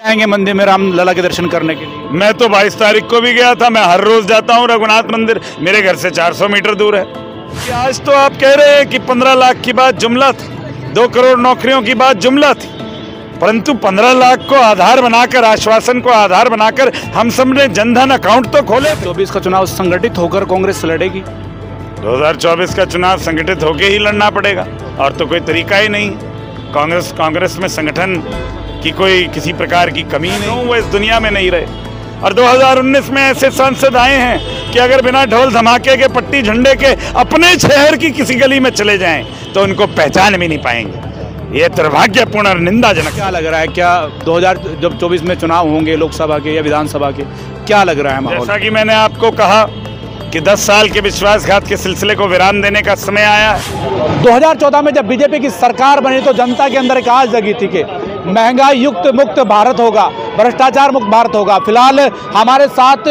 आएंगे मंदिर में राम लला के दर्शन करने के लिए? मैं तो 22 तारीख को भी गया था। मैं हर रोज जाता हूँ रघुनाथ मंदिर, मेरे घर से 400 मीटर दूर है। कि आज तो आप कह रहे हैं कि 15 लाख की बात जुमला थी, 2 करोड़ नौकरियों की बात जुमला थी, परंतु 15 लाख को आधार बनाकर, आश्वासन को आधार बनाकर हम सब ने जनधन अकाउंट तो खोले। 24 का चुनाव संगठित होकर कांग्रेस लड़ेगी। 2024 का चुनाव संगठित होके ही लड़ना पड़ेगा, और तो कोई तरीका ही नहीं। कांग्रेस में संगठन की कोई किसी प्रकार की कमी नहीं, वो इस दुनिया में नहीं रहे। और 2019 में ऐसे सांसद आए हैं कि अगर बिना ढोल धमाके के, पट्टी झंडे के अपने शहर की किसी गली में चले जाएं तो उनको पहचान भी नहीं पाएंगे। ये दुर्भाग्यपूर्ण और निंदाजनक। क्या लग रहा है, क्या 2024 में चुनाव होंगे लोकसभा के या विधानसभा के, क्या लग रहा है माहौल? जैसा कि मैंने आपको कहा कि 10 साल के विश्वासघात के सिलसिले को विराम देने का समय आया है। 2014 में जब बीजेपी की सरकार बनी तो जनता के अंदर एक आस जगी थी कि महंगाई युक्त मुक्त भारत होगा, भ्रष्टाचार मुक्त भारत होगा। फिलहाल हमारे साथ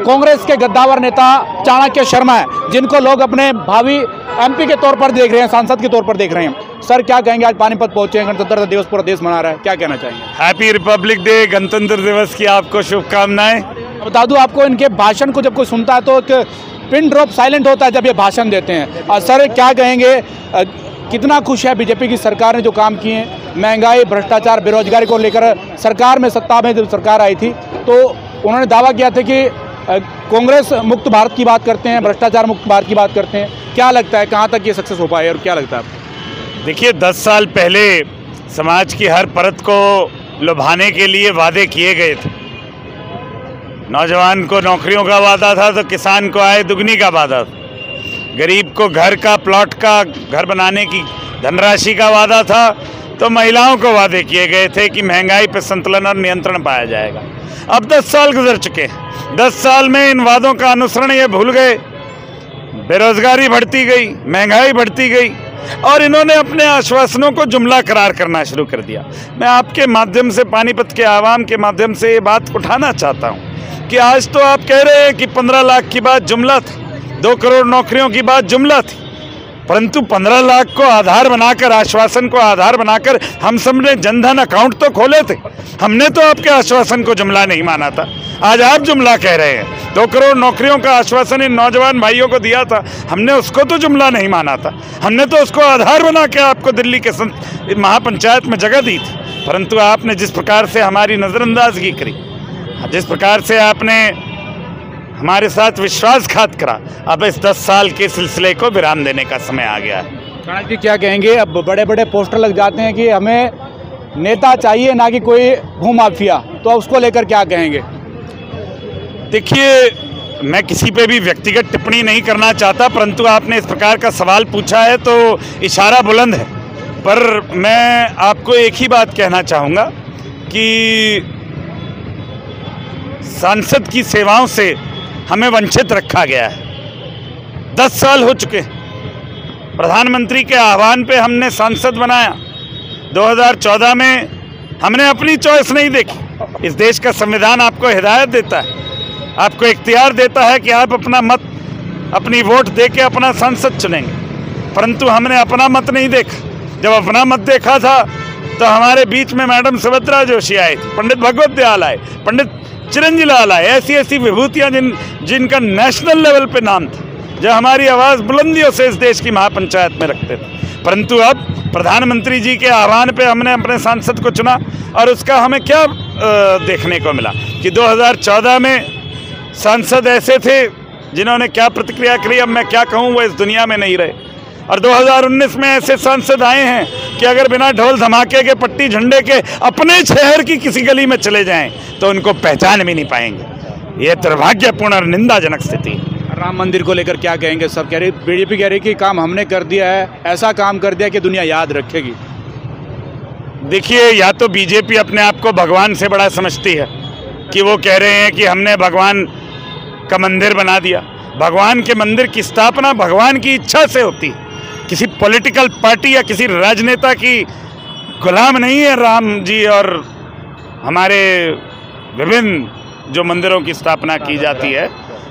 कांग्रेस के गद्दावर नेता चाणक्य शर्मा है, जिनको लोग अपने भावी एमपी के तौर पर देख रहे हैं, सांसद के तौर पर देख रहे हैं। सर, क्या कहेंगे? आज पानीपत पहुंचे हैं, गणतंत्र दिवस पूरा देश मना रहा है, क्या कहना चाहेंगे? हैप्पी रिपब्लिक डे, गणतंत्र दिवस की आपको शुभकामनाएं। बता दूं आपको, इनके भाषण को जब कोई सुनता है तो एक पिन ड्रॉप साइलेंट होता है जब ये भाषण देते हैं। सर, क्या कहेंगे, कितना खुश है बीजेपी की सरकार ने जो काम किए हैं? महंगाई, भ्रष्टाचार, बेरोजगारी को लेकर सरकार में, सत्ता में जब सरकार आई थी तो उन्होंने दावा किया था कि कांग्रेस मुक्त भारत की बात करते हैं, भ्रष्टाचार मुक्त भारत की बात करते हैं। क्या लगता है कहाँ तक ये सक्सेस हो पाए और क्या लगता है आपको? देखिए, 10 साल पहले समाज की हर परत को लुभाने के लिए वादे किए गए थे। नौजवान को नौकरियों का वादा था तो किसान को आय दुगनी का वादा था, गरीब को घर का, प्लॉट का, घर बनाने की धनराशि का वादा था, तो महिलाओं को वादे किए गए थे कि महंगाई पर संतुलन और नियंत्रण पाया जाएगा। अब 10 साल गुजर चुके हैं। 10 साल में इन वादों का अनुसरण ये भूल गए। बेरोजगारी बढ़ती गई, महंगाई बढ़ती गई, और इन्होंने अपने आश्वासनों को जुमला करार करना शुरू कर दिया। मैं आपके माध्यम से, पानीपत के आवाम के माध्यम से ये बात उठाना चाहता हूँ कि आज तो आप कह रहे हैं कि 15 लाख की बात जुमला थी, 2 करोड़ नौकरियों की बात जुमला थी, परंतु 15 लाख को आधार बनाकर, आश्वासन को आधार बनाकर हम सब ने जनधन अकाउंट तो खोले थे। हमने तो आपके आश्वासन को जुमला नहीं माना था, आज आप जुमला कह रहे हैं। 2 करोड़ नौकरियों का आश्वासन इन नौजवान भाइयों को दिया था, हमने उसको तो जुमला नहीं माना था। हमने तो उसको आधार बना के आपको दिल्ली के महापंचायत में जगह दी थी, परंतु आपने जिस प्रकार से हमारी नज़रअंदाजगी करी, जिस प्रकार से आपने हमारे साथ विश्वासघात करा, अब इस 10 साल के सिलसिले को विराम देने का समय आ गया है। चाणक्य जी, क्या कहेंगे? अब बड़े बड़े पोस्टर लग जाते हैं कि हमें नेता चाहिए, ना कि कोई भूमाफिया, तो उसको लेकर क्या कहेंगे? देखिए, मैं किसी पे भी व्यक्तिगत टिप्पणी नहीं करना चाहता, परंतु आपने इस प्रकार का सवाल पूछा है तो इशारा बुलंद है। पर मैं आपको एक ही बात कहना चाहूँगा कि सांसद की सेवाओं से हमें वंचित रखा गया है। 10 साल हो चुके। प्रधानमंत्री के आह्वान पे हमने सांसद बनाया। 2014 में हमने अपनी चॉइस नहीं देखी। इस देश का संविधान आपको हिदायत देता है, आपको इख्तियार देता है कि आप अपना मत, अपनी वोट दे के अपना सांसद चुनेंगे, परंतु हमने अपना मत नहीं देखा। जब अपना मत देखा था तो हमारे बीच में मैडम सुभद्रा जोशी आए थे, पंडित भगवत दयाल आए, पंडित चिरंजीवी लाल आए, ऐसी ऐसी विभूतियाँ जिनका नेशनल लेवल पे नाम था, जो हमारी आवाज़ बुलंदियों से इस देश की महापंचायत में रखते थे। परंतु अब प्रधानमंत्री जी के आह्वान पे हमने अपने सांसद को चुना, और उसका हमें क्या देखने को मिला कि 2014 में सांसद ऐसे थे जिन्होंने क्या प्रतिक्रिया करी, अब मैं क्या कहूँ, वो इस दुनिया में नहीं रहे। और 2019 में ऐसे सांसद आए हैं कि अगर बिना ढोल धमाके के, पट्टी झंडे के अपने शहर की किसी गली में चले जाएं तो उनको पहचान भी नहीं पाएंगे। ये दुर्भाग्यपूर्ण और निंदाजनक स्थिति है। राम मंदिर को लेकर क्या कहेंगे? सब कह रही, बीजेपी कह रही कि काम हमने कर दिया है, ऐसा काम कर दिया कि दुनिया याद रखेगी। देखिए, या तो बीजेपी अपने आप को भगवान से बड़ा समझती है कि वो कह रहे हैं कि हमने भगवान का मंदिर बना दिया। भगवान के मंदिर की स्थापना भगवान की इच्छा से होती है, किसी पॉलिटिकल पार्टी या किसी राजनेता की गुलाम नहीं है। राम जी और हमारे विभिन्न जो मंदिरों की स्थापना की जाती है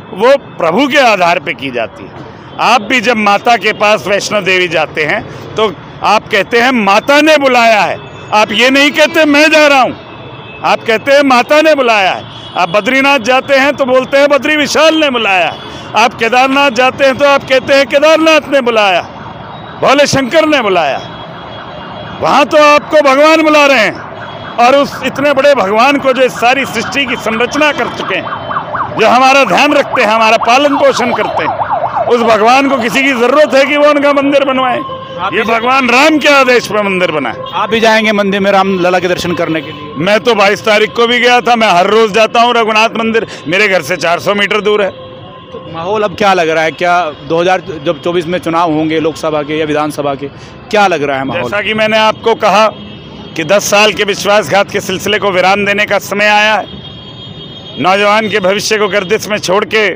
वो प्रभु के आधार पे की जाती है। आप भी जब माता के पास वैष्णो देवी जाते हैं तो आप कहते हैं माता ने बुलाया है, आप ये नहीं कहते मैं जा रहा हूँ। आप कहते हैं माता ने बुलाया है। आप बद्रीनाथ जाते हैं तो बोलते हैं बद्री विशाल ने बुलाया। आप केदारनाथ जाते हैं तो आप कहते हैं केदारनाथ ने बुलाया, भोले शंकर ने बुलाया। वहां तो आपको भगवान बुला रहे हैं, और उस इतने बड़े भगवान को जो इस सारी सृष्टि की संरचना कर चुके हैं, जो हमारा ध्यान रखते हैं, हमारा पालन पोषण करते हैं, उस भगवान को किसी की जरूरत है कि वो उनका मंदिर बनवाए? ये भगवान राम के आदेश पर मंदिर बना है। आप भी जाएंगे मंदिर में राम लला के दर्शन करने के लिए? मैं तो 22 तारीख को भी गया था। मैं हर रोज जाता हूँ रघुनाथ मंदिर, मेरे घर से 400 मीटर दूर है। तो माहौल अब क्या लग रहा है? क्या 2024 में चुनाव होंगे लोकसभा के या विधानसभा के, क्या लग रहा है माहौल? जैसा कि मैंने आपको कहा कि 10 साल के विश्वासघात के सिलसिले को विराम देने का समय आया है। नौजवान के भविष्य को गर्दिश में छोड़ के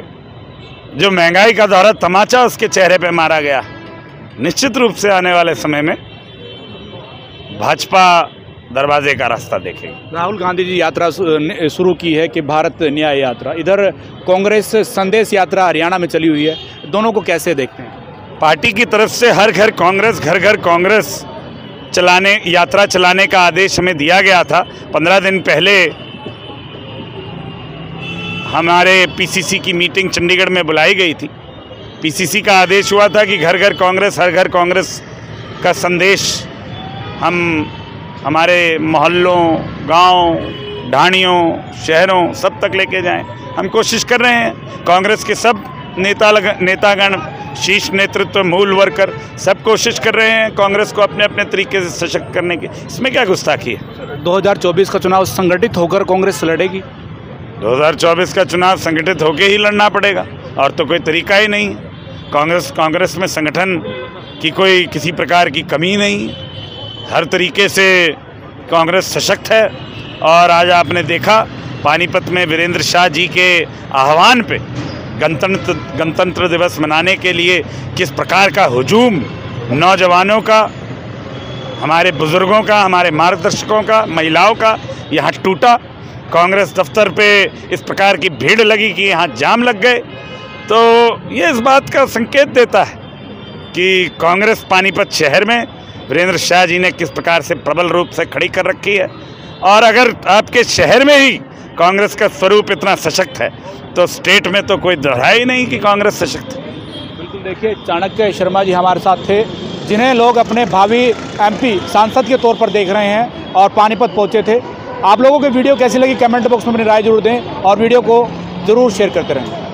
जो महंगाई का दौरा तमाचा उसके चेहरे पे मारा गया, निश्चित रूप से आने वाले समय में भाजपा दरवाजे का रास्ता देखेगी। राहुल गांधी जी यात्रा शुरू की है कि भारत न्याय यात्रा, इधर कांग्रेस संदेश यात्रा हरियाणा में चली हुई है, दोनों को कैसे देखते हैं? पार्टी की तरफ से हर घर कांग्रेस, घर घर कांग्रेस यात्रा चलाने का आदेश हमें दिया गया था। 15 दिन पहले हमारे पीसीसी की मीटिंग चंडीगढ़ में बुलाई गई थी। पीसीसी का आदेश हुआ था कि घर घर कांग्रेस, हर घर कांग्रेस का संदेश हम हमारे मोहल्लों, गांव, ढाणियों, शहरों सब तक लेके जाएं। हम कोशिश कर रहे हैं। कांग्रेस के सब नेतागण, शीर्ष नेतृत्व, मूल वर्कर सब कोशिश कर रहे हैं कांग्रेस को अपने अपने तरीके से सशक्त करने की। इसमें क्या गुस्ताखी है? 2024 का चुनाव संगठित होकर कांग्रेस लड़ेगी। 2024 का चुनाव संगठित होकर ही लड़ना पड़ेगा, और तो कोई तरीका ही नहीं। कांग्रेस में संगठन की कोई किसी प्रकार की कमी नहीं, हर तरीके से कांग्रेस सशक्त है। और आज आपने देखा पानीपत में वीरेंद्र शाह जी के आह्वान पे गणतंत्र दिवस मनाने के लिए किस प्रकार का हुजूम नौजवानों का, हमारे बुजुर्गों का, हमारे मार्गदर्शकों का, महिलाओं का यहाँ टूटा। कांग्रेस दफ्तर पे इस प्रकार की भीड़ लगी कि यहाँ जाम लग गए। तो ये इस बात का संकेत देता है कि कांग्रेस पानीपत शहर में वीरेंद्र शाह जी ने किस प्रकार से प्रबल रूप से खड़ी कर रखी है। और अगर आपके शहर में ही कांग्रेस का स्वरूप इतना सशक्त है तो स्टेट में तो कोई दोहराया ही नहीं कि कांग्रेस सशक्त है। बिल्कुल, देखिए चाणक्य शर्मा जी हमारे साथ थे, जिन्हें लोग अपने भावी एमपी सांसद के तौर पर देख रहे हैं और पानीपत पहुंचे थे। आप लोगों को वीडियो कैसी लगी कमेंट बॉक्स में अपनी राय जरूर दें और वीडियो को ज़रूर शेयर करते रहें।